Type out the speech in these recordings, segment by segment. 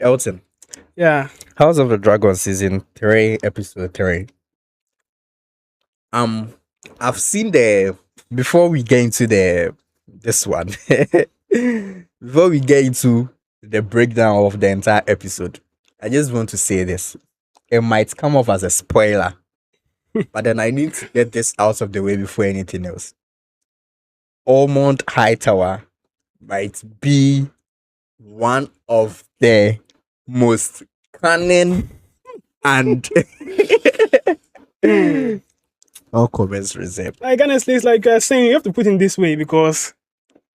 Elton, Yeah. House of the Dragon season 3, episode 3. Um, I've seen the before we get into the this one, before we get into the breakdown of the entire episode, I just want to say this. It might come off as a spoiler, but then I need to get this out of the way before anything else. Ormond Hightower might be one of the most cunning and all comments reserved. Like honestly, it's like saying you have to put in this way because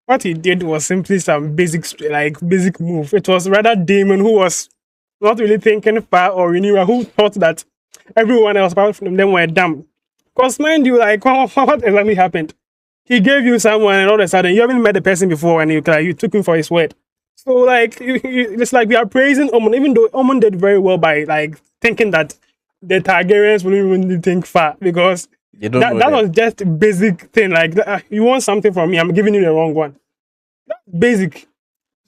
what he did was simply some basic move. It was rather Damon who was not really thinking far or Rhaenyra who thought that everyone else apart from them were dumb. Because mind you, like what exactly happened? He gave you someone and all of a sudden you haven't met the person before and you took him for his word. So like it's like we are praising Omon, even though Omon did very well by like thinking that the Targaryens wouldn't really think far because You don't that, know that them. was just a basic thing. Like you want something from me, I'm giving you the wrong one. Basic.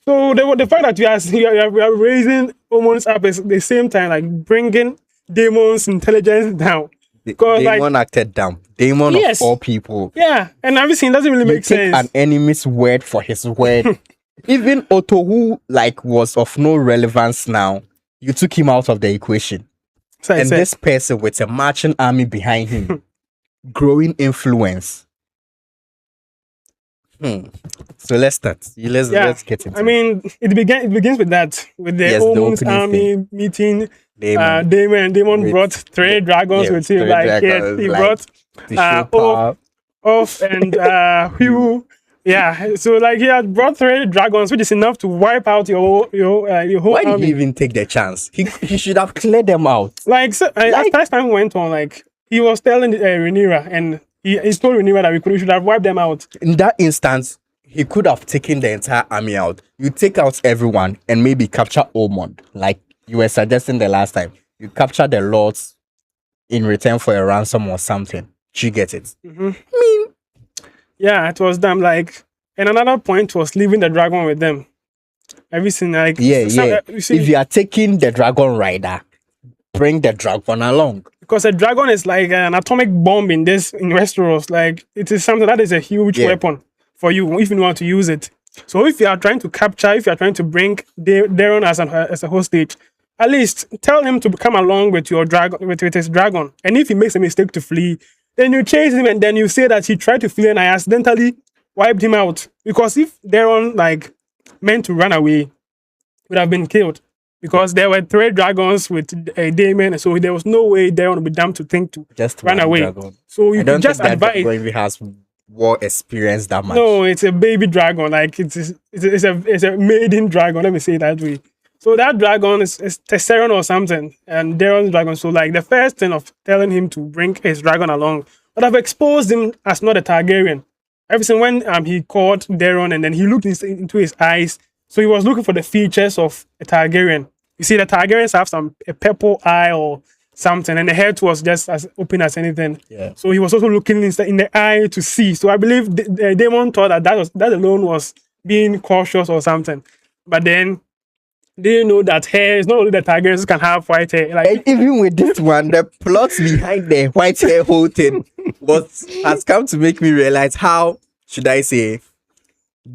So the fact that we are raising Omon's up at the same time, like bringing Damon's intelligence down. Because like Damon acted dumb. Damon Yes. of all people. yeah, and everything doesn't really You make take sense. an enemy's word for his word. Even Otto, who like was of no relevance now, you took him out of the equation. So I And said, this person with a marching army behind him, growing influence. So let's start. Let's get into I mean, it begins with that, with the Yes, the Omon's opening army meeting. Damon Damon with- brought three dragons yeah, with him. three Like yes, dragons, he like, brought to show power. off and Hugh. Yeah, so like he had brought three dragons, which is enough to wipe out your whole Why did army. he even take the chance? He should have cleared them out. Like, so, as time went on, like he was telling Rhaenyra, and he told Rhaenyra that we should have wiped them out. In that instance, he could have taken the entire army out. You take out everyone and maybe capture Ormond, like you were suggesting the last time. You capture the lords in return for a ransom or something. You get it? Yeah, it was them. Like, and another point was leaving the dragon with them. Everything like Yeah. you see, If you are taking the dragon rider, bring the dragon along. because a dragon is like an atomic bomb in Westeros. Like it is something that is a huge Yeah. weapon for you if you want to use it. So if you are trying to capture, if you are trying to bring Daron as a hostage, at least tell him to come along with your dragon with his dragon. And if he makes a mistake to flee, then you chase him and then you say that he tried to flee and I accidentally wiped him out. Because if Daron like meant to run away, he would have been killed. Because there were three dragons with Daemon, so there was no way Daron would be dumb to think to Just run one away. dragon. So you I don't could just think that advise. dragon even has war experience that much. No, it's a baby dragon. Like it's a maiden dragon. Let me say it that way. So that dragon is Tesseron or something, and Daron's dragon. So like the first thing of telling him to bring his dragon along would have exposed him as not a Targaryen. Everything when he called Daron and then he looked into his eyes, so he was looking for the features of a Targaryen. You see, the Targaryens have a purple eye or something, and the head was just as open as anything. Yeah. So he was also looking in the eye to see. So I believe the demon thought that alone was being cautious or something. But then they know that hair is not only the Targaryens can have white hair. Like And even with this one, the plot behind the white hair whole thing has come to make me realize how, should I say,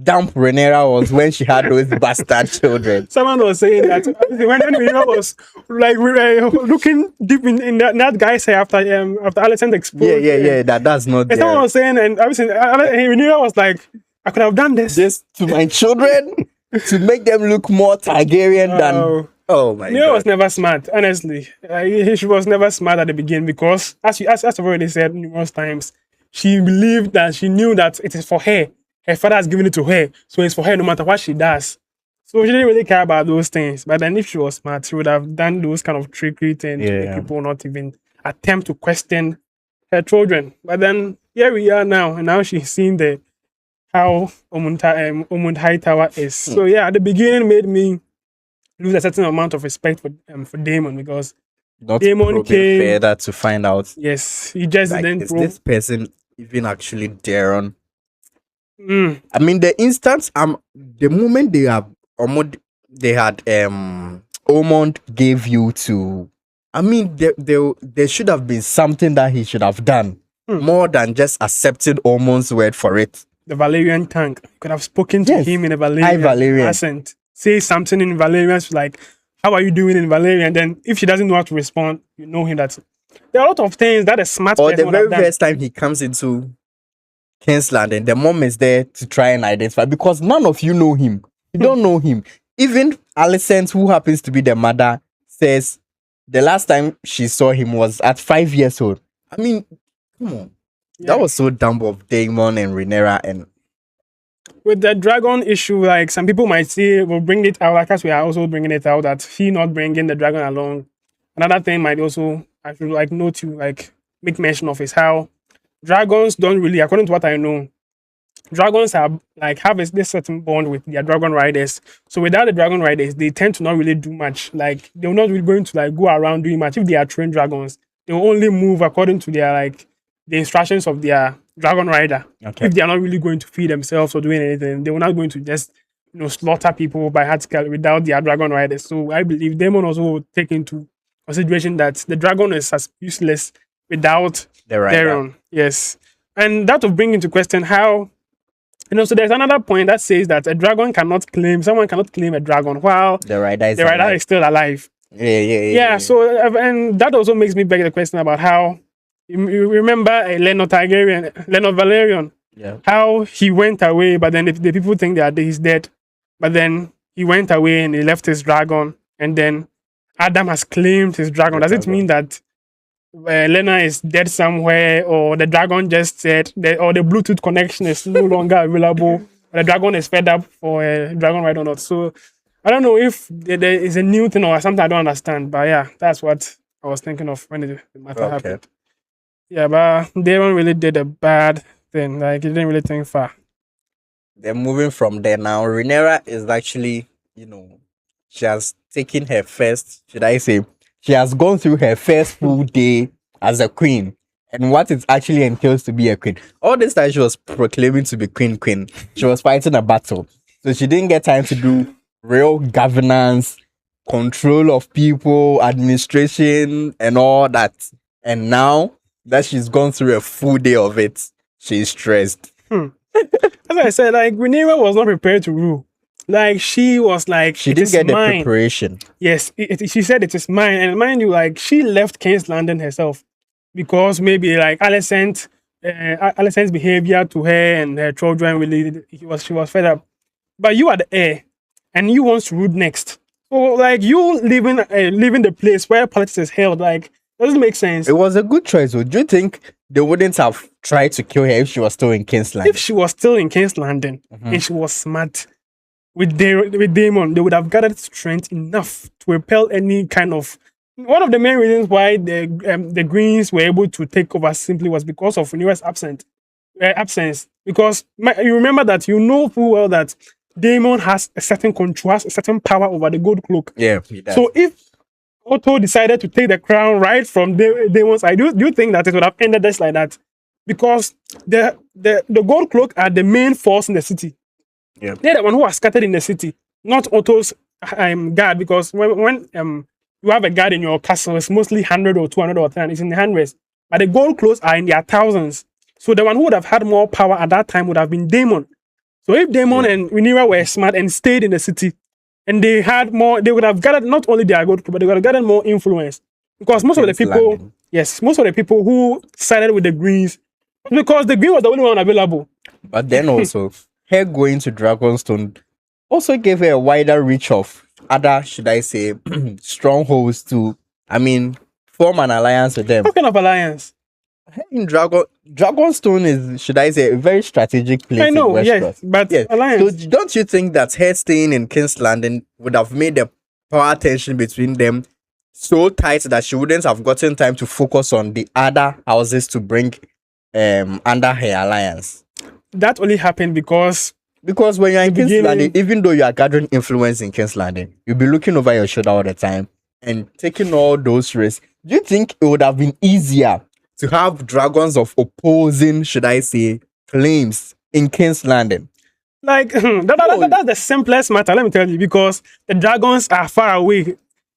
dumb Rhaenyra was when she had those bastard children. someone was saying that when Rhaenyra was like looking deep in that guy's hair after Alicent exposed. Yeah. That's not And someone there. was saying, and obviously Rhaenyra was like, I could have done this. Just to my children to make them look more Targaryen than. Oh. Oh my Rhaenyra god. was never smart, honestly. She was never smart at the beginning because, as I've already said numerous times, she believed that she knew that it is for her. Her father has given it to her, so it's for her no matter what she does. So she didn't really care about those things. But then if she was smart, she would have done those kind of trickery things to Yeah. make people not even attempt to question her children. But then here we are now, and now she's seen how Ormond Hightower is. So yeah, at the beginning made me lose a certain amount of respect for Daemon because Not Daemon probing came- further to find out. yes, he just Like, didn't is probe. this person even actually Daron? Mm, I mean, the instance, the moment they had Ormond gave you to, I mean, there should have been something that he should have done more than just accepting Ormond's word for it. The Valerian tank. You could have spoken to Yes. him in a Hi, Valerian. accent. Say something in Valerian, like, how are you doing in Valerian? Then if she doesn't know how to respond, you know him that there are a lot of things that a smart Or person the would very have done. first time he comes into King's Landing, the mom is there to try and identify because none of you know him. You don't know him. Even Alicent, who happens to be the mother, says the last time she saw him was at 5 years old. I mean, come on. Yeah. That was so dumb of Daemon and Rhaenyra. And With the dragon issue, like some people might say, we'll bring it out, like as we are also bringing it out, that he not bringing the dragon along. Another thing might also, I should like note to like make mention of is how dragons don't really, according to what I know, dragons have like have this certain bond with their dragon riders. So without the dragon riders, they tend to not really do much. Like they're not really going to like go around doing much. If they are trained dragons, they will only move according to their like the instructions of their dragon rider. okay, If they are not really going to feed themselves or doing anything, they were not going to just slaughter people by hard without their dragon riders. So I believe Demon also will take into consideration that the dragon is as useless without the rider. Theron. Yes. And that will bring into question how so there's another point that says that someone cannot claim a dragon while The rider is the rider alive. is still alive. Yeah. So and that also makes me beg the question about how you remember Lenor Valerian, Yeah. how he went away, but then the people think that he's dead, but then he went away and he left his dragon, and then Adam has claimed his dragon. The Does it dragon. mean that Lena is dead somewhere, or the dragon just said, or the Bluetooth connection is no longer available, or the dragon is fed up for a dragon ride or not? So I don't know if there is a new thing or something I don't understand, but yeah, that's what I was thinking of when the matter Okay. happened. Yeah, but Daron really did a bad thing. Like he didn't really think far. Then moving from there now, Rhaenyra is actually, she has taken her first, should I say, she has gone through her first full day as a queen and what it actually entails to be a queen. All this time she was proclaiming to be queen. She was fighting a battle. So she didn't get time to do real governance, control of people, administration, and all that. And now that she's gone through a full day of it, she's stressed. As I said, like Rhaenyra was not prepared to rule. Like she was like, She "It didn't is get the mine." preparation. Yes, she said it is mine, and mind you, like she left King's Landing herself because maybe like Alicent's behavior to her and her children really she was fed up. But you are the heir, and you want to rule next. So like you leaving the place where politics is held, like doesn't make sense. It was a good choice. Though. Do you think they wouldn't have tried to kill her if she was still in King's Landing? If she was still in King's Landing and she was smart with Daemon, they would have gathered strength enough to repel any kind of. One of the main reasons why the Greens were able to take over simply was because of Rhaenyra's absence. Because you remember that full well that Daemon has a certain control, has a certain power over the Gold Cloak. Yeah, he does. So if Otto decided to take the crown right from Daemon's side, do you think that it would have ended just like that? Because the Gold Cloak are the main force in the city. Yeah. They're the one who are scattered in the city, not Otto's guard. Because when you have a guard in your castle, it's mostly 100 or 200 or 10. It's in the hundreds. But the Gold Cloaks are in their thousands. So the one who would have had more power at that time would have been Daemon. So if Daemon and Rhaenyra were smart and stayed in the city, and they had more, they would have gathered not only their Gold Cloak, but they would have gathered more influence. Because most of the people who sided with the Greens, because the Green was the only one available. But then also, her going to Dragonstone also gave her a wider reach of other, should I say, strongholds to, form an alliance with them. What kind of alliance? In Dragonstone is, should I say, a very strategic place. I know, in yes, Westeros. but Yes. alliance. So don't you think that her staying in King's Landing would have made the power tension between them so tight that she wouldn't have gotten time to focus on the other houses to bring under her alliance? That only happened because Because when you're in King's beginning- Landing, even though you are gathering influence in King's Landing, you'll be looking over your shoulder all the time and taking all those risks. Do you think it would have been easier to have dragons of opposing, should I say, claims in King's Landing? like that's the simplest matter. Let me tell you, because the dragons are far away.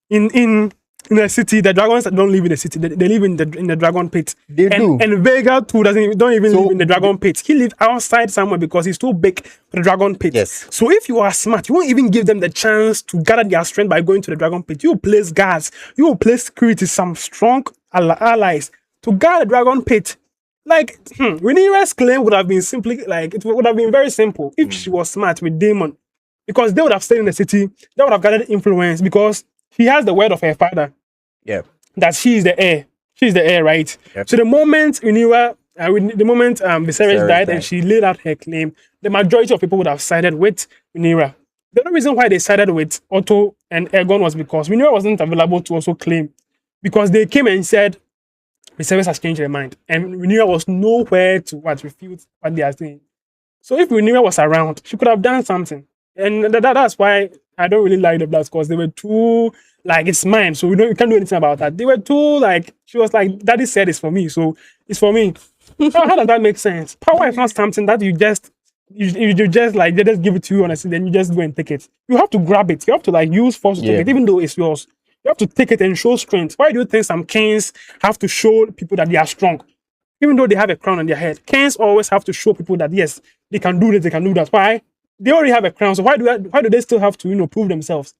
in a city. The dragons don't live in the city. They live in the dragon pit. They do. And Vega too don't even So- live in the dragon pit. He lives outside somewhere because he's too big for the dragon pit. Yes. So if you are smart, you won't even give them the chance to gather their strength by going to the dragon pit. You will place guards. You will place security, some strong allies to guard the dragon pit. Like Rhaenyra's claim would have been simply like it would have been very simple if she was smart with Daemon, because they would have stayed in the city. They would have gathered influence because she has the word of her father Yeah. that she is the heir. She's the heir, right? Yep. So the moment Rhaenyra, Viserys Viserys died died. and she laid out her claim, the majority of people would have sided with Rhaenyra. The only reason why they sided with Otto and Aegon was because Rhaenyra wasn't available to also claim, because they came and said Viserys has changed their mind, and Rhaenyra was nowhere to refute what they are saying. So if Rhaenyra was around, she could have done something, and that's why I don't really like the Bloods, because they were too like, it's mine, so we can't do anything about that. They were too like, she was like, Daddy said it's for me, so it's for me. How does that make sense? Power is not something that you just like they just give it to you honestly, then you just go and take it. You have to grab it. You have to like use force to take it, even though it's yours. You have to take it and show strength. Why do you think some kings have to show people that they are strong? Even though they have a crown on their head, kings always have to show people that yes, they can do this, they can do that. Why? They already have a crown, so why do they still have to prove themselves?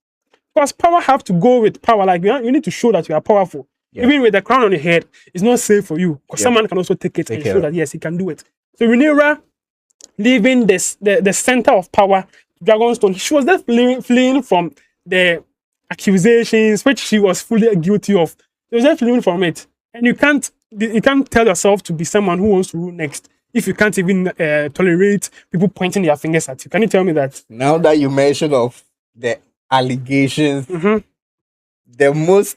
Because power have to go with power. Like you need to show that you are powerful. Yeah. Even with the crown on your head, it's not safe for you. Because someone can also take it and show that yes, he can do it. So Rhaenyra, leaving the center of power, Dragonstone, she was just fleeing from the accusations which she was fully guilty of. She was just fleeing from it. And you can't tell yourself to be someone who wants to rule next if you can't even tolerate people pointing their fingers at you. Can you tell me that? Now that you mention of the allegations, Mhm.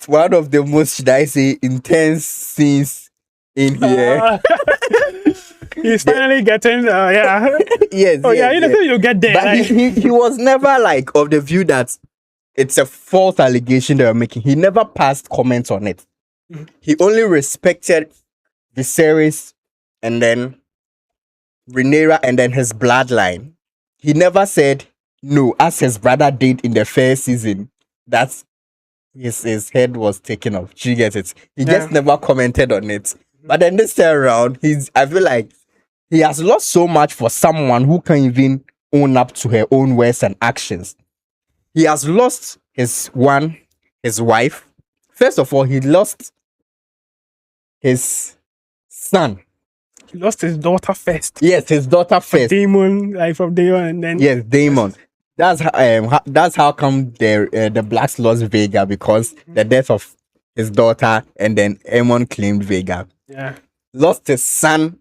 one of the most, should I say, intense scenes in here. He's finally getting, yeah. Yes. Oh, yes, yeah, you know, yes. you'll get there. But Like, he was never like of the view that it's a false allegation they were making. He never passed comments on it. Mhm. He only respected Viserys and then Rhaenyra and then his bloodline. He never said no, as his brother did in the first season, that his head was taken off. Do you get it? He just never commented on it. But then this time around, I feel like he has lost so much for someone who can even own up to her own words and actions. He has lost his wife. First of all, he lost his son. he lost his daughter first. Yes, his daughter first. Daemon, like from Daemon, and then Yes, Daemon. That's how come the Blacks lost Vega, because the death of his daughter, and then Aemon claimed Vega. yeah. Lost his son,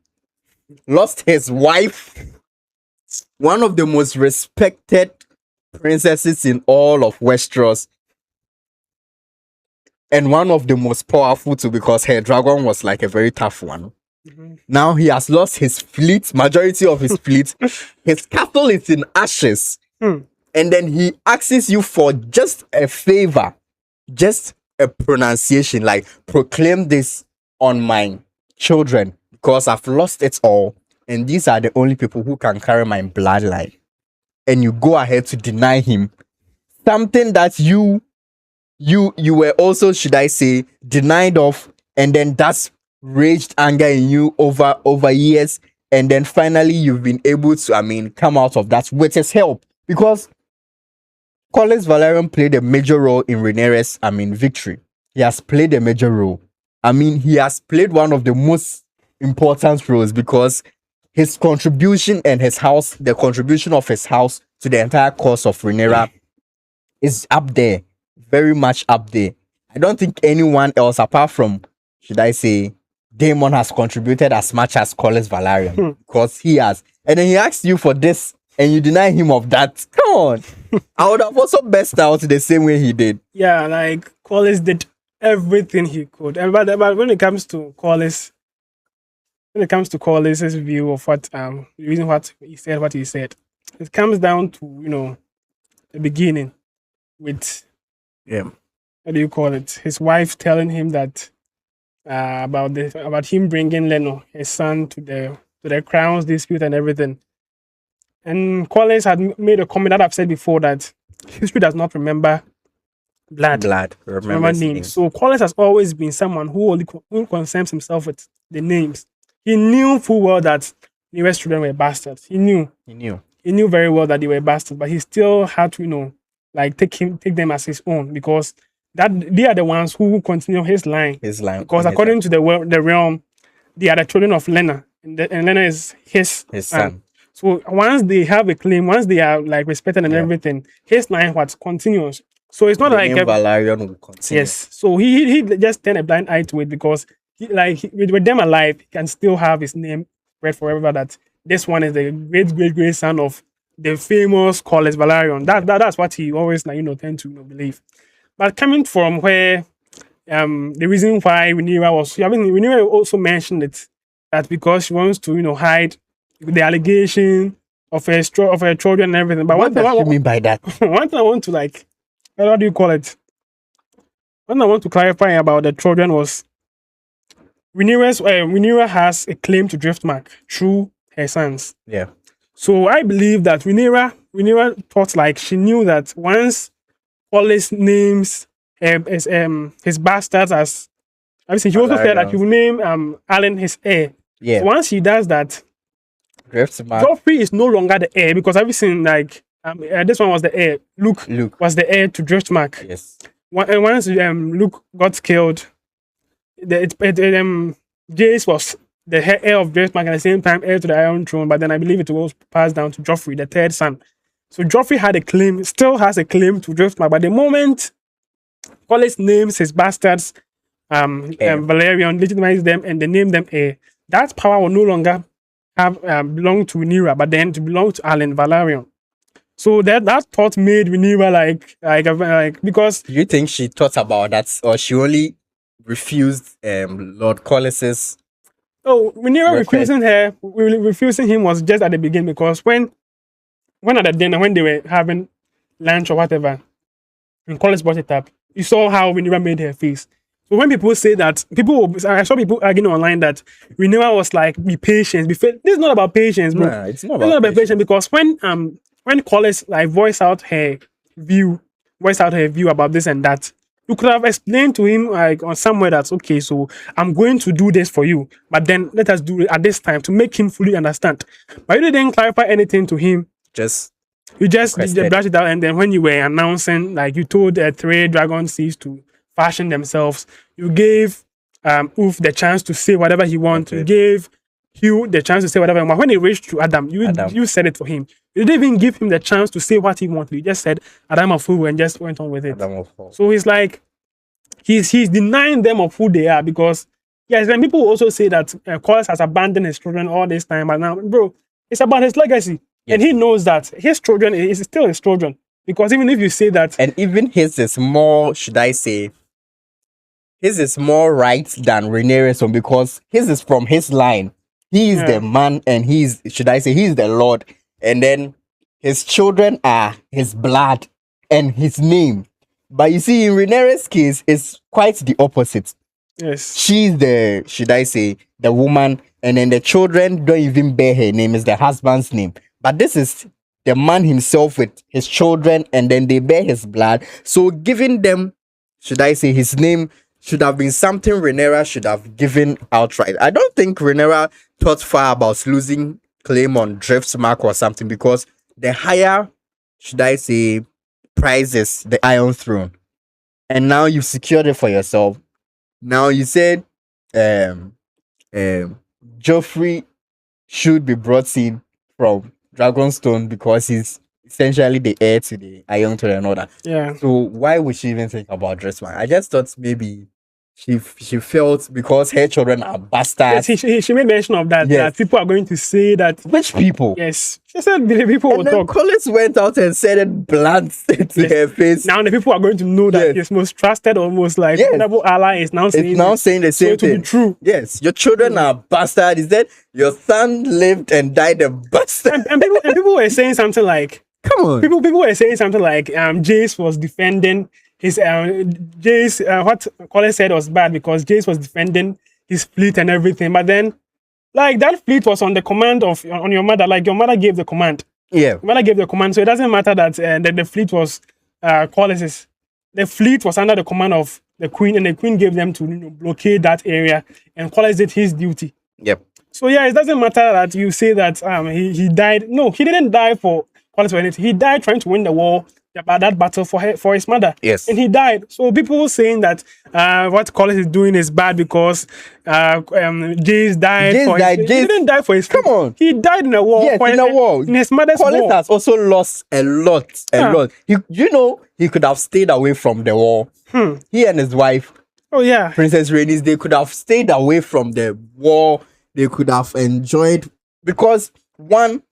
lost his wife, one of the most respected princesses in all of Westeros, and one of the most powerful too, because her dragon was like a very tough one. Mhm. Now he has lost his fleet, majority of his fleet. His castle is in ashes. Hmm. And then he asks you for just a favor, just a pronunciation, like proclaim this on my children, because I've lost it all. And these are the only people who can carry my bloodline. And you go ahead to deny him something that you were also, should I say, denied of, and then that's raged anger in you over years, and then finally you've been able to come out of that with his help, because Corlys Velaryon played a major role in Rhaenyra's victory. He has played a major role. He has played one of the most important roles, because his contribution and the contribution of his house to the entire cause of Rhaenyra is up there, very much up there. I don't think anyone else, apart from, should I say, Daemon, has contributed as much as Corlys Velaryon, because he has. And then he asks you for this, and you deny him of that. Come on. I would have also best out the same way he did. Yeah, like Corlys did everything he could. But when it comes to Corlys, his view of what the reason what he said, it comes down to the beginning with Yeah. what do you call it? His wife telling him that about him bringing Leno, his son, to the crowns dispute and everything. And Corlys had made a comment that I've said before, that history does not remember blood. Blood. Remember Remembers names. name. So Collins has always been someone who concerns himself with the names. He knew full well that Nero's children were bastards. He knew He knew. very well that they were bastards, but he still had to, like take them as his own because that they are the ones who continue his line. His line. Because his according to the realm, they are the children of Lena, and Lena is his son. So once they have a claim, once they are like respected and Yeah. everything, his line what continues. So it's not The like name Valerian will continue. yes. So he just turned a blind eye to it because with them alive, he can still have his name read forever. That this one is the great son of the famous Corlys Valerian. That's what he always tend to believe. But coming from where the reason why Rhaenyra was, Rhaenyra also mentioned it that because she wants to hide the allegation of her children and everything. But What does she mean by that? one thing I want to how do you call it? One thing I want to clarify about the children was Rhaenyra has a claim to Driftmark through her sons. Yeah. So I believe that Rhaenyra thought like she knew that once Corlys names his bastards as obviously she also said that he will name Alan his heir. Yeah. So once she does that, Driftmark. Joffrey is no longer the heir because everything like this one was the heir. Luke was the heir to Driftmark. Yes. And once Luke got killed, Jace was the heir of Driftmark and at the same time heir to the Iron Throne. But then I believe it was passed down to Joffrey, the third son. So Joffrey had a claim, still has a claim to Driftmark. But the moment Corlys names his bastards Valerian, legitimizes them, and they name them heir, that power will no longer have belong to Rhaenyra, but then to belong to Alan Valerian. So that thought made Rhaenyra like because. Do you think she thought about that, or she only refused Lord Corlys's? Oh, Rhaenyra refusing him was just at the beginning because when at the dinner when they were having lunch or whatever, and Corlys brought it up, you saw how Rhaenyra made her face. So when people say that, I saw people arguing online that Rhaenyra was like, be patient, this is not about patience, bro. Nah, it's not about patience because when Corlys like voiced out her view about this and that, you could have explained to him like on somewhere that's okay, so I'm going to do this for you, but then let us do it at this time to make him fully understand. But you didn't clarify anything to him. You just brushed it out, and then when you were announcing, like you told 3 dragon seeds to fashion themselves, you gave Ulf the chance to say whatever he wants. Okay. You gave Hugh the chance to say whatever he wants. When it reached to Adam, you said it for him. You didn't even give him the chance to say what he wanted. You just said Adam of who and just went on with it. So he's like, he's denying them of who they are because yes, then people also say that Corlys has abandoned his children all this time, but now, bro, it's about his legacy. Yes. And he knows that his children is still his children. Because even if you say that... And even his is more, should I say, his is more right than Rhaenyra's one because his is from his line. He is the man and he's the Lord. And then his children are his blood and his name. But you see, in Rhaenyra's case, it's quite the opposite. Yes. She's the, should I say, the woman, and then the children don't even bear her name, it's the husband's name. But this is the man himself with his children, and then they bear his blood. So giving them, should I say, his name should have been something Rhaenyra should have given outright. I don't think Rhaenyra thought far about losing claim on Driftmark or something, because the higher, should I say, prizes the Iron Throne, and now you've secured it for yourself. Now you said Joffrey should be brought in from Dragonstone because he's essentially the heir to the Iron Throne and all that. Yeah. So why would she even think about Driftmark? I just thought maybe she felt because her children are bastards. Yes, she made mention of that. Yes. That people are going to say that. Which people? Yes. She said the people will talk. Corlys went out and said it blunt to her face. Now the people are going to know that his most trusted, almost like honorable ally is now saying the same thing. So to be true. Yes. Your children are bastards. Is that your son lived and died a bastard? And people were saying something like, come on. People were saying something like Jace was defending his Jace, what Corlys said was bad because Jace was defending his fleet and everything. But then, like, that fleet was on the command of on your mother. Like, your mother gave the command. Yeah. Your mother gave the command, so it doesn't matter that the fleet was Corlys's. the fleet was under the command of the queen, and the queen gave them to blockade that area, and Collis did his duty. Yep. So yeah, it doesn't matter that you say that he died. No, he didn't die for Collis or anything. He died trying to win the war, about that battle for his mother. Yes. And he died. So people saying that what Collis is doing is bad because Jace died. He didn't die for his. Come on. He died in a war. Yes, in a war. In his mother's Collis war. has also lost a lot. He could have stayed away from the war. He and his wife, oh yeah, Princess Rhaenys, they could have stayed away from the war. They could have enjoyed, because one,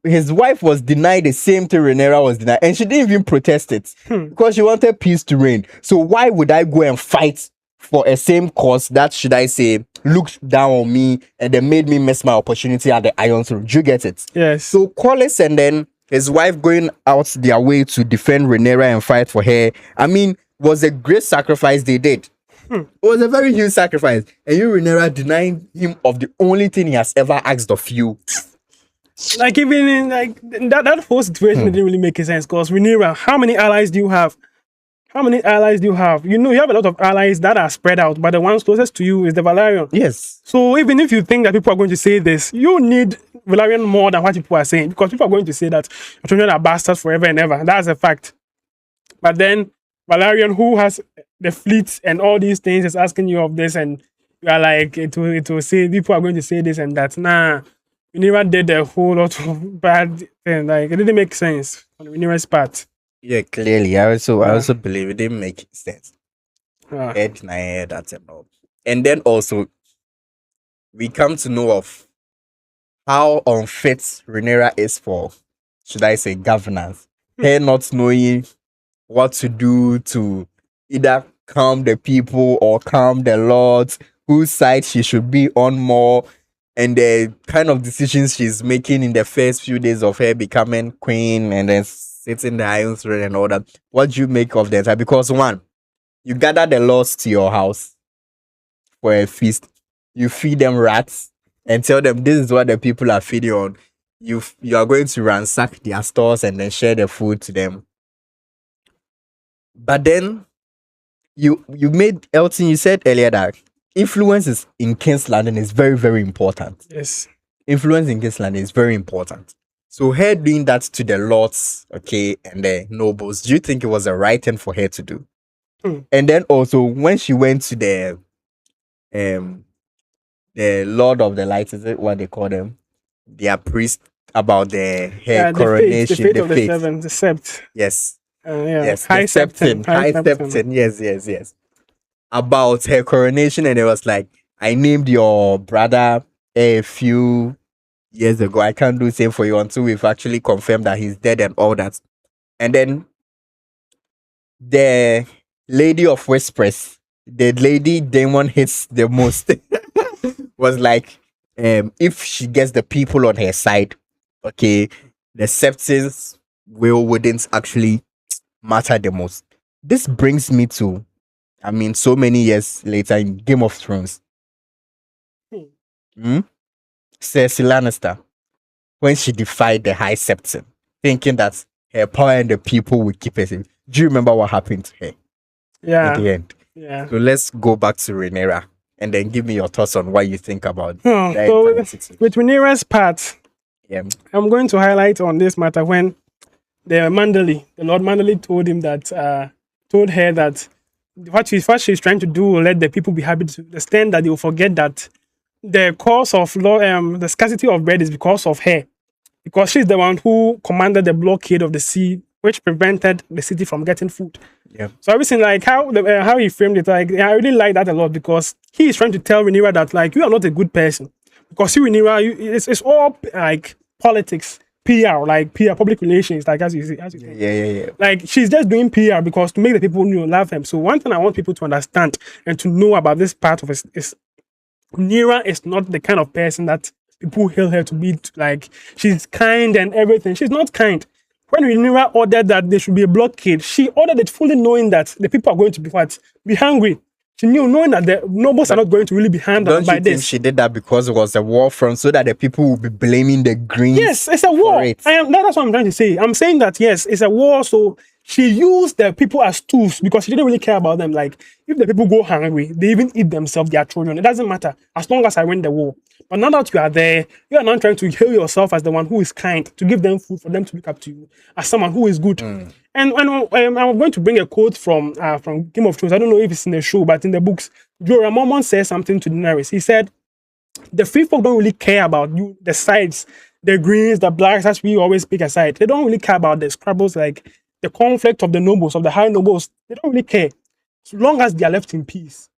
his wife was denied the same thing Rhaenyra was denied, and she didn't even protest it because she wanted peace to reign. So why would I go and fight for a same cause that, should I say, looked down on me and then made me miss my opportunity at the Iron Throne? Do you get it? Yes. So Collis and then his wife going out their way to defend Rhaenyra and fight for her, I mean, was a great sacrifice they did. It was a very huge sacrifice. And you, Rhaenyra, denying him of the only thing he has ever asked of you. Like, even in like that whole situation didn't really make sense, because Rhaenyra, how many allies do you have? How many allies do you have? You have a lot of allies that are spread out, but the ones closest to you is the Valyrian. Yes. So even if you think that people are going to say this, you need Valyrian more than what people are saying, because people are going to say that your children are bastards forever and ever. That's a fact. But then Valyrian, who has the fleet and all these things, is asking you of this, and you are like, it will say, people are going to say this and that. Nah, Rhaenyra did a whole lot of bad things. Like, it didn't make sense on Rhaenyra's part. Yeah, clearly. I also believe it didn't make sense. Head that and all. And then also, we come to know of how unfit Rhaenyra is for, should I say, governance. Her not knowing what to do to either calm the people or calm the lords, whose side she should be on more, and the kind of decisions she's making in the first few days of her becoming queen and then sitting the Iron Throne and all that. What do you make of that? Because one, you gather the lords to your house for a feast. You feed them rats and tell them this is what the people are feeding on. You are going to ransack their stores and then share the food to them. But then you made Elton, you said earlier that influence is in King's Landing is very, very important. Yes. Influence in King's Landing is very important. So her doing that to the lords, okay, and the nobles, do you think it was the right thing for her to do? And then also when she went to the Lord of the Lights, is it what they call them? Their priest, about her coronation, the fate of the seven, the sept. Yes. Yes, High Septon. Yes. About her coronation, and it was like, I named your brother a few years ago. I can't do the same for you until we've actually confirmed that he's dead and all that. And then the Lady of Whispers, the lady Daemon hates the most, was like, if she gets the people on her side, okay, the Septons wouldn't actually matter the most. This brings me to, so many years later in Game of Thrones. Cersei Lannister, when she defied the High Septon, thinking that her power and the people would keep her safe. Do you remember what happened to her? Yeah. At the end. Yeah. So let's go back to Rhaenyra and then give me your thoughts on what you think about that. So with Rhaenyra's part, I'm going to highlight on this matter when the Lord Manderly told her that what she's trying to do will let the people be happy to the extent that they will forget that the cause of the scarcity of bread is because of her, because she's the one who commanded the blockade of the sea, which prevented the city from getting food. Yeah. So everything, like how he framed it, like I really like that a lot, because he is trying to tell Rhaenyra that, like, you are not a good person, because you, Rhaenyra, it's all like politics, PR, like PR, public relations, like as you say. Yeah. Like, she's just doing PR because to make the people love him. So one thing I want people to understand and to know about this part of it is Rhaenyra is not the kind of person that people hail her to be. Like, she's kind and everything. She's not kind. When Rhaenyra ordered that there should be a blockade, she ordered it fully knowing that the people are going to be hungry. She knew, knowing that the nobles are not going to really be handled by this. Don't you think she did that because it was a war front, so that the people will be blaming the Greens? Yes, it's a war. That's what I'm trying to say. I'm saying that, yes, it's a war, so she used the people as tools because she didn't really care about them. Like, if the people go hungry, they even eat themselves, their children. It doesn't matter as long as I win the war. But now that you are there, you are not trying to hail yourself as the one who is kind, to give them food for them to look up to you as someone who is good. And I'm going to bring a quote from Game of Thrones. I don't know if it's in the show, but in the books, Jorah Mormont says something to Daenerys. He said, the free folk don't really care about you, the sides, the greens, the blacks, as we always pick aside. They don't really care about the scrabbles, like the conflict of the nobles, of the high nobles. They don't really care, so long as they are left in peace.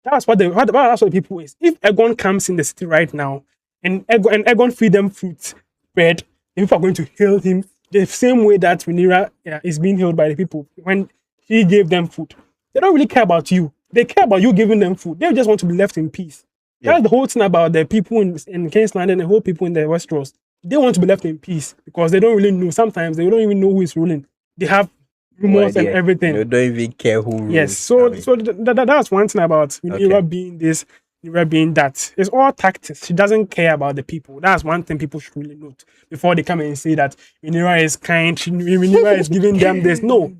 That's what the people is. If Aegon comes in the city right now and Aegon feed them fruit, bread, the people are going to hail him the same way that Rhaenyra is being hailed by the people when he gave them food. They don't really care about you. They care about you giving them food. They just want to be left in peace. Yeah. That's the whole thing about the people in King's Landing and the whole people in the Westeros. They want to be left in peace because they don't really know. Sometimes they don't even know who is ruling. They have rumors and everything. They don't even care who rules. Yes, so that's one thing about Rhaenyra being this, Rhaenyra being that. It's all tactics. She doesn't care about the people. That's one thing people should really note before they come and say that Rhaenyra is kind, Rhaenyra is giving them this. No.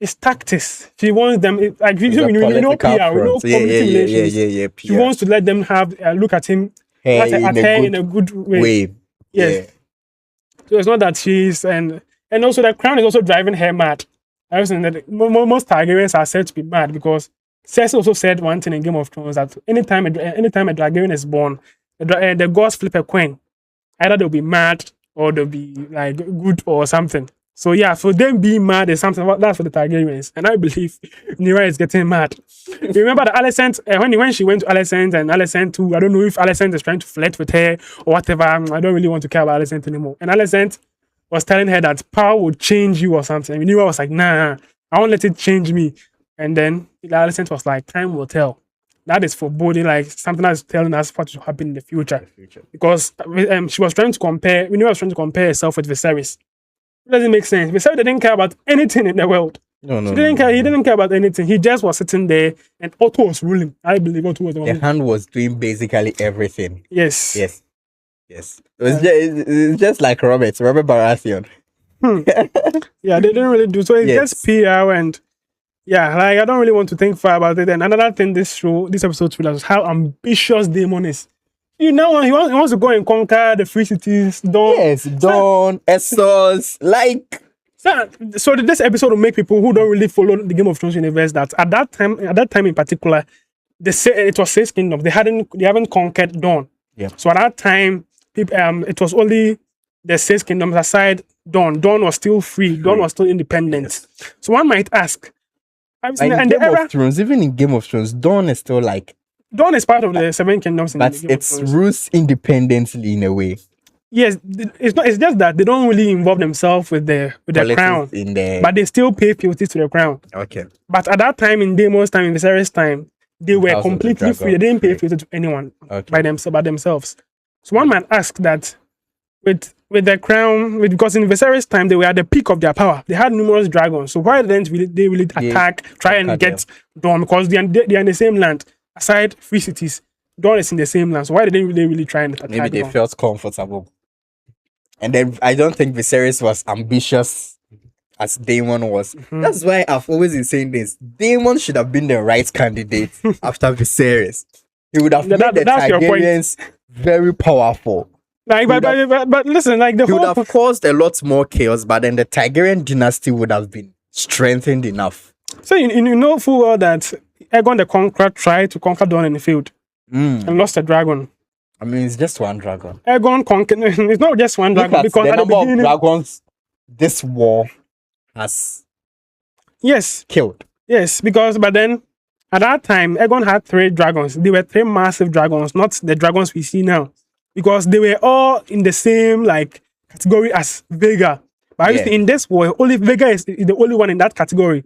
It's tactics. She wants them, like, you know, PR, community relations. PR. She wants to let them have a look at him, in a good way. Yes. Yeah. So it's not that she's, and also the crown is also driving her mad. I was saying that most Targaryens are said to be mad because Cersei also said one thing in Game of Thrones that anytime a Targaryen is born, the gods flip a coin. Either they'll be mad or they'll be like good or something. So yeah, for them being mad is something that's for the Targaryens, and I believe Rhaenyra is getting mad. Remember that Alicent, when she went to Alicent and Alicent too, I don't know if Alicent is trying to flirt with her or whatever. I don't really want to care about Alicent anymore. And Alicent was telling her that power would change you or something. And Rhaenyra was like, nah, I won't let it change me. And then Alicent was like, time will tell. That is foreboding, like something that's telling us what will happen in the future. Because she was trying to compare, Rhaenyra was trying to compare herself with Viserys. It doesn't make sense. Viserys didn't care about anything in the world. No. He didn't care about anything. He just was sitting there and Otto was ruling. I believe Otto was the one. The hand was doing basically everything. Yes. It was just like Robert Baratheon. Yeah, they didn't really do so. It's just PR and yeah, like I don't really want to think far about it. And another thing this episode showed us how ambitious Daemon is. You know, he wants to go and conquer the free cities, Dorne. Yes, Dorne, Essos, like. So this episode will make people who don't really follow the Game of Thrones universe that at that time in particular, it was 6 kingdoms. They haven't conquered Dorne. Yeah. So at that time, it was only the 6 kingdoms aside Dorne. Dorne was still free. Dorne was still independent. Yes. So one might ask, even in Game of Thrones, Dorne is still like. Dorne is part of the 7 kingdoms. But it's rules independently in a way. Yes, it's not. It's just that they don't really involve themselves with the crown, but they still pay fealties to the crown. Okay. But at that time, in Daemon's time, in Viserys' time, they were completely free. They didn't pay fealty to anyone by themselves. So one might ask that with the crown, because in Viserys' time they were at the peak of their power. They had numerous dragons. So why didn't they really try and get Dorne? Because they are in the same land. Aside free cities, Dorne is in the same land. So why didn't they really try and attack? Maybe they felt comfortable. And then I don't think Viserys was ambitious as Daemon was. Mm-hmm. That's why I've always been saying this. Daemon should have been the right candidate after Viserys. He would have made the Targaryens very powerful. Like, but listen, like he would have caused a lot more chaos, but then the Targaryen dynasty would have been strengthened enough. So you know full well that Aegon the Conqueror tried to conquer Dorne in the field and lost a dragon. I mean, it's just one dragon. Aegon conquered. It's not just one dragon because the number of dragons this war has killed. Yes, but then at that time Aegon had 3 dragons. They were 3 massive dragons, not the dragons we see now, because they were all in the same like category as Vhagar. But obviously in this war, only Vhagar is the only one in that category.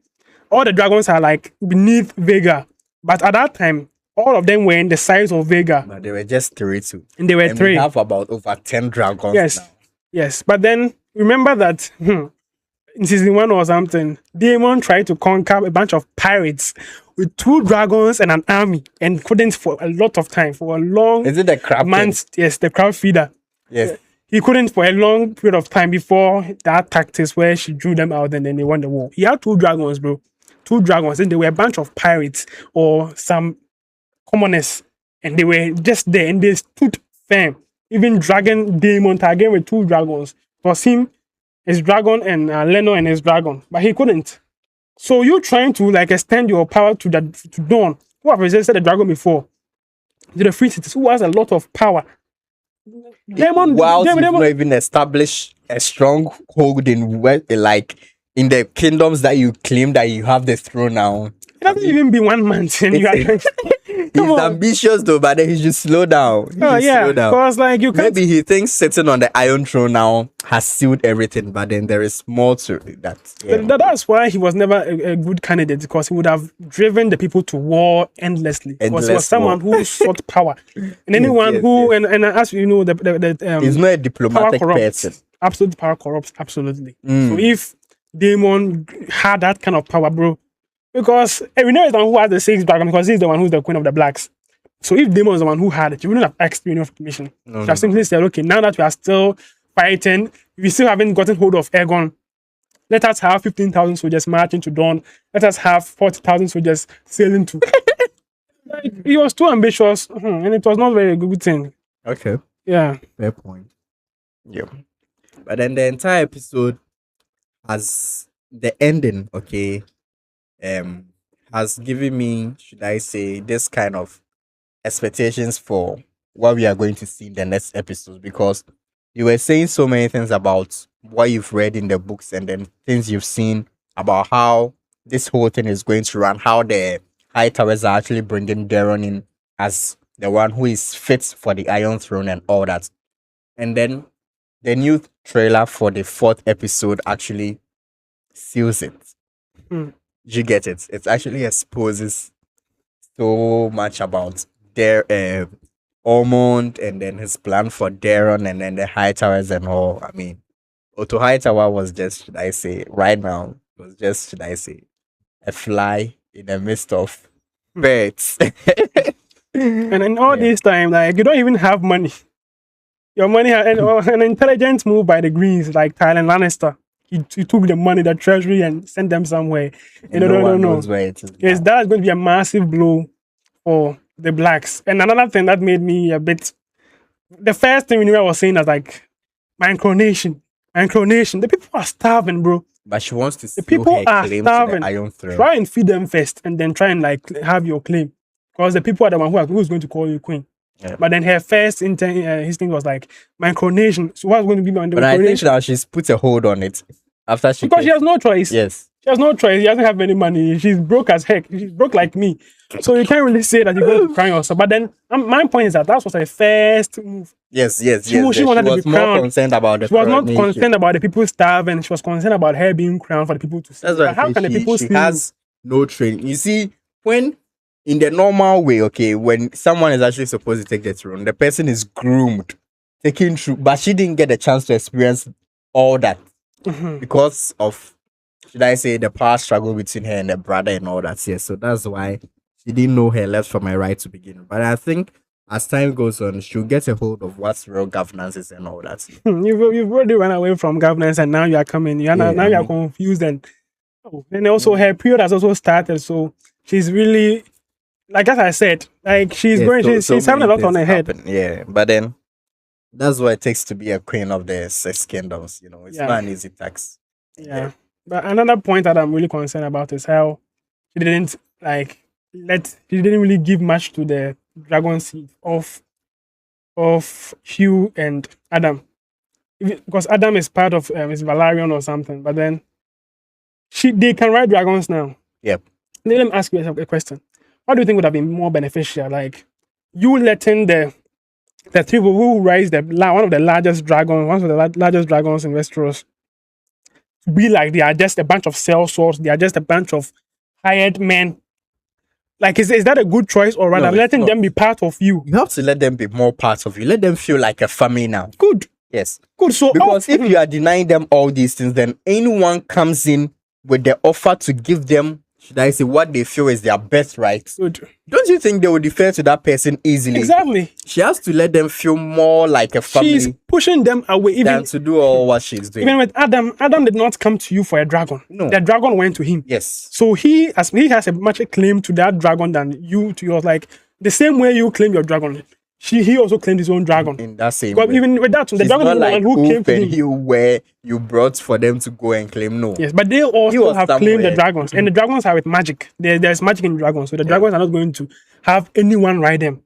All the dragons are like beneath Vhagar. But at that time, all of them were in the size of Vhagar. But they were just 3 too. And they were 3. We have about over 10 dragons now. Yes. But then remember that in season 1 or something, Daemon tried to conquer a bunch of pirates with 2 dragons and an army and couldn't for a lot of time, for a long Is it the crab? months? Yes, the crab feeder. Yes. he couldn't for a long period of time before that tactics where she drew them out and then they won the war. He had two dragons, bro. Two dragons, and they were a bunch of pirates or some commoners, and they were just there and they stood firm. Even Dragon Daemon Targaryen with two dragons. It was him, his dragon, and Leno and his dragon, but he couldn't. So you trying to like extend your power to that to Dawn, who have resisted the dragon before, to the free cities, who has a lot of power. Whilst you've not even established a strong hold in like in the kingdoms that you claim that you have the throne now. It doesn't even be 1 month, and you are. He's ambitious though, but then he should slow down. Because like you can't. Maybe he thinks sitting on the Iron Throne now has sealed everything, but then there is more to that. Yeah. That's why he was never a good candidate, because he would have driven the people to war endlessly. Because he was someone who sought power, and anyone and as you know, he's not a diplomatic person. Absolute power corrupts. Absolutely. So if Daemon had that kind of power, bro. Because we know it's the one who has the 6 dragon, because he's the one who's the queen of the blacks. So if Daemon is the one who had it, you wouldn't have asked me of permission. You have simply said, okay, now that we are still fighting, we still haven't gotten hold of Aegon, let us have 15,000 soldiers marching to Dawn. Let us have 40,000 soldiers sailing to. Like, he was too ambitious, and it was not very good thing. Okay. Yeah. Fair point. Yeah. But then the entire episode has the ending, okay, has given me, should I say, this kind of expectations for what we are going to see in the next episodes, because you were saying so many things about what you've read in the books and then things you've seen about how this whole thing is going to run, how the High Towers are actually bringing Daeron in as the one who is fit for the Iron Throne and all that. And then the new trailer for the 4th episode actually seals it. You get it? It actually exposes so much about their Ormond and then his plan for Daeron and then the High Towers and all. I mean, Otto Hightower was just, should I say, right now, was just, should I say, a fly in the midst of birds. And in all this time, like, you don't even have money. Your money, and an intelligent move by the Greens, like Tywin Lannister. He took the money, the treasury, and sent them somewhere. And no. Knows where it is. Yes, that's going to be a massive blow for the blacks. And another thing that made me a bit, the first thing we knew I was saying was like, my coronation. The people are starving, bro. But she wants to see the people her are claim starving. to the Iron Throne. Try and feed them first, and then try and like have your claim, because the people are the one who's going to call you queen. Yeah. But then her first his thing was like, my coronation. So what's going to be my coronation? But I think that she's put a hold on it after she. Because she has no choice. Yes. She has no choice. She doesn't have any money. She's broke as heck. She's broke like me. So you can't really say that you're going to crown yourself. But then my point is that was her first move. Yes. She wanted to be crowned. Concerned about the She was not concerned about the people starving. She was concerned about her being crowned for the people to see. That's right. How can the people see? She has no training. You see, when in the normal way, okay, when someone is actually supposed to take the throne, the person is groomed, taken through, but she didn't get a chance to experience all that because of, should I say, the power struggle between her and the brother and all that. Yes, so that's why she didn't know her left from her right to begin with. But I think as time goes on, she'll get a hold of what real governance is and all that. You've already run away from governance, and now you are coming. You are confused, and also her period has also started. So she's really, like as I said, like she's having a lot on her head. Yeah, but then that's what it takes to be a queen of the 6 kingdoms. You know, it's not an easy task. Yeah. But another point that I'm really concerned about is how she didn't really give much to the dragon seed of Hugh and Adam, because Adam is part of is Valerian or something. But then they can ride dragons now. Yep. Let me ask you a question. What do you think would have been more beneficial? Like you letting the 3 people who rise one of the largest dragons in Westeros, be like they are just a bunch of sellswords, they are just a bunch of hired men. Like, is that a good choice, or rather letting them be part of you? You have to let them be more part of you. Let them feel like a family now. Good. Yes. Good. So because if you are denying them all these things, then anyone comes in with the offer to give them, should I say, what they feel is their best right. Good. Don't you think they will defer to that person easily? Exactly. She has to let them feel more like a family She's pushing them away. Even than to do all what she's doing. even with Adam, Adam did not come to you for a dragon. No. The dragon went to him. Yes. So he has a much claim to that dragon than you to yours. Like the same way you claim your dragon, he also claimed his own dragon. In that same But way. even with that, the She's dragon not is the like one who came Oof to and him. Hugh where you brought for them to go and claim. No. Yes, but they also was have claimed the somewhere. dragons, and the dragons are with magic. There's magic in dragons, so the dragons are not going to have anyone ride them.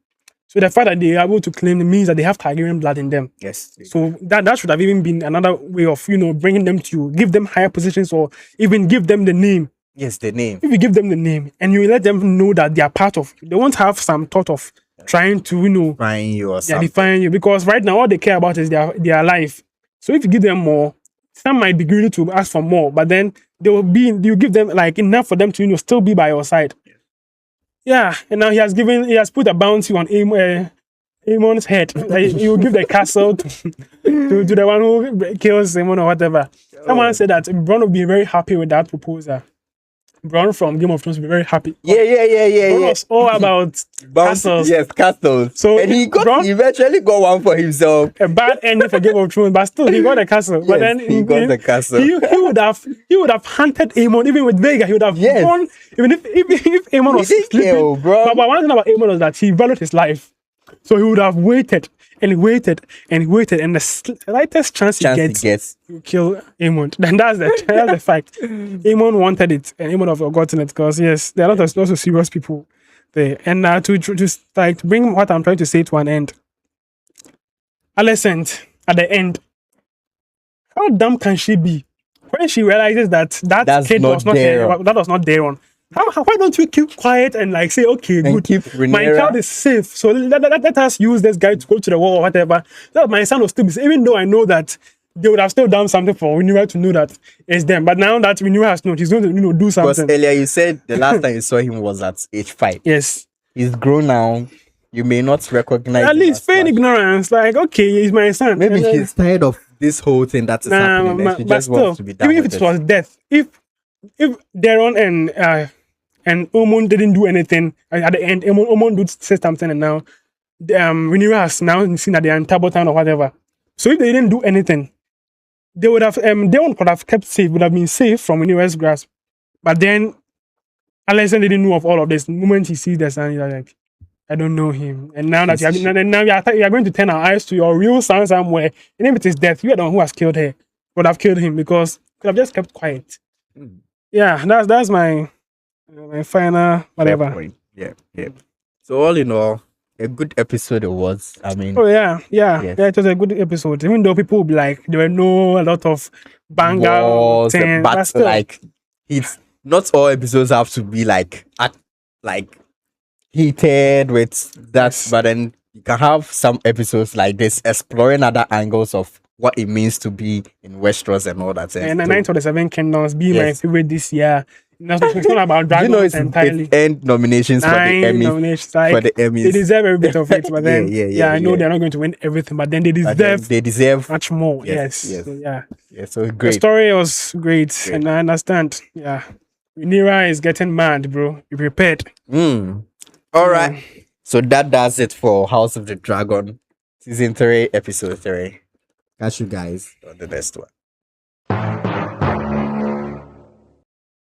So the fact that they are able to claim them means that they have Targaryen blood in them. Yes. So that should have even been another way of bringing them to you, give them higher positions, or even give them the name. Yes, the name. If you give them the name and you let them know that they are part of, they won't have some thought of trying to Trying you or something. define you, because right now all they care about is their life. So if you give them more, some might be greedy to ask for more, but then you give them like enough for them to still be by your side. Yeah, and now he has put a bounty on Aemon's head. Like, he will give the castle to the one who kills Aemon or whatever. Someone said that Bronn will be very happy with that proposal. Bronn from Game of Thrones will be very happy. Yeah. Bronn was all about castles. Yes, castles. So and he eventually got one for himself. A bad ending for Game of Thrones, but still he got a castle. But then he got the castle. He would have hunted Aemon even with Vega. He would have gone even if Aemon was sleeping. Bro. But one thing about Aemon was that he valued his life, so he would have waited and he waited and he waited, and the slightest chance he gets, he will kill Aemon. Then that's the fact. Aemon wanted it, and Aemon have forgotten it, because yes, there are lots of serious people there. And to bring what I'm trying to say to an end, Alicent at the end, how dumb can she be when she realizes that kid was not there? That was not there on. Why don't we keep quiet and like say, okay, and good, keep my child is safe, so let us use this guy to go to the war or whatever. That my son will still be safe, even though I know that they would have still done something for Rhaenyra to know that it's them. But now that Rhaenyra has known, she's going to do something. Because earlier you said the last time you saw him was at age 5. Yes. He's grown now. You may not recognize At him least as feign much. ignorance, like, okay, he's my son. Maybe And then- he's tired of this whole thing that is happening. And she but just still, wants to be done even if with it was death, if Daron and Omon didn't do anything at the end, Omon did say something, and now Rhaenyra has now seen that they are in Tabo Town or whatever. So if they didn't do anything, they would have Daron could have kept safe, would have been safe from Rhaenyra's grasp. But then Alicent didn't know of all of this. The moment he sees the son, he's like, I don't know him. And now that you are going to turn our eyes to your real son somewhere, and if it is death, you are the one who has killed her. Would have killed him, because could have just kept quiet. Yeah, that's my final whatever. Fair point. Yeah. So all in all, a good episode it was. I mean, Oh yeah, it was a good episode. Even though people will be like, there were a lot of banger walls, things, but but still, like it's not all episodes have to be like heated with that, Yes. but then you can have some episodes like this exploring other angles of what it means to be in Westeros and all that. and the so, Knights of the Seven Kingdoms being my Yes. favorite this year. It's not about you dragons know, it's entirely. end nominations for the 9 Emmy. nominations, like, For the Emmys. they deserve every bit of it, but then Yeah, I know yeah. they're not going to win everything, but then they But then deserve they deserve. much more. Yes, Yes. yes. So, yeah. Yeah, so The great. story was great, and I understand. Yeah. Rhaenyra is getting mad, bro. Be prepared. All right. So that does it for House of the Dragon, season 3, episode 3. Catch you guys on the next one.